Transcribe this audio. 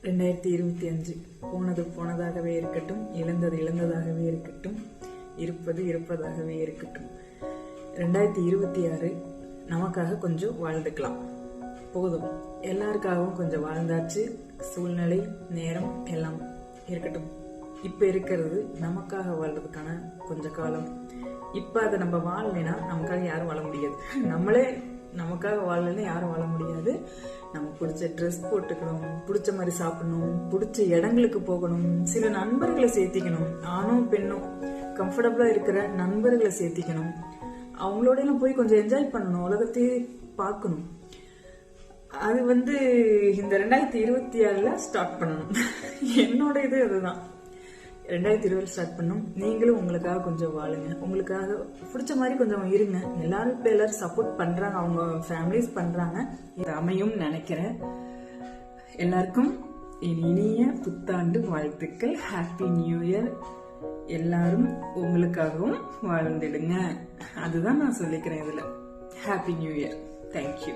2025 போனது போனதாகவே இருக்கட்டும், இழந்தது இழந்ததாகவே இருக்கட்டும், இருப்பது இருப்பதாகவே இருக்கட்டும். 2026 நமக்காக கொஞ்சம் வாழ்ந்துக்கலாம். போதும், எல்லாருக்காகவும் கொஞ்சம் வாழ்ந்தாச்சு. சூழ்நிலை, நேரம் எல்லாம் இருக்கட்டும். இப்ப இருக்கிறது நமக்காக வாழ்றதுக்கான கொஞ்ச காலம். இப்ப அதை நம்ம வாழலைன்னா நமக்காக யாரும் வாழ முடியாது. நம்மளே நமக்காக வாழலைன்னா யாரும் வாழ முடியாது. நமக்கு பிடிச்ச ட்ரெஸ் போட்டுக்கணும், பிடிச்ச மாதிரி சாப்பிடணும், பிடிச்ச இடங்களுக்கு போகணும், சில நண்பர்களை சேர்த்திக்கணும். ஆணும் பெண்ணும் கம்ஃபர்டபுளா இருக்கிற நண்பர்களை சேர்த்திக்கணும். அவங்களோட எல்லாம் போய் கொஞ்சம் என்ஜாய் பண்ணணும், உலகத்தையே பார்க்கணும். அது இந்த 2026 ஸ்டார்ட் பண்ணணும். என்னோட இது அதுதான். 2020 ஸ்டார்ட் பண்ணும். நீங்களும் உங்களுக்காக கொஞ்சம் வாழுங்க, உங்களுக்காக பிடிச்ச மாதிரி கொஞ்சம் இருங்க. எல்லாரும் சப்போர்ட் பண்றாங்க, அவங்க ஃபேமிலிஸ் பண்றாங்க. இது அமையும் நினைக்கிறேன். எல்லாருக்கும் இனிய புத்தாண்டு வாழ்த்துக்கள். Happy new year. எல்லாரும் உங்களுக்காகவும் வாழ்ந்துடுங்க. அதுதான் நான் சொல்லிக்கிறேன் இதுல. Happy new year. தேங்க்யூ.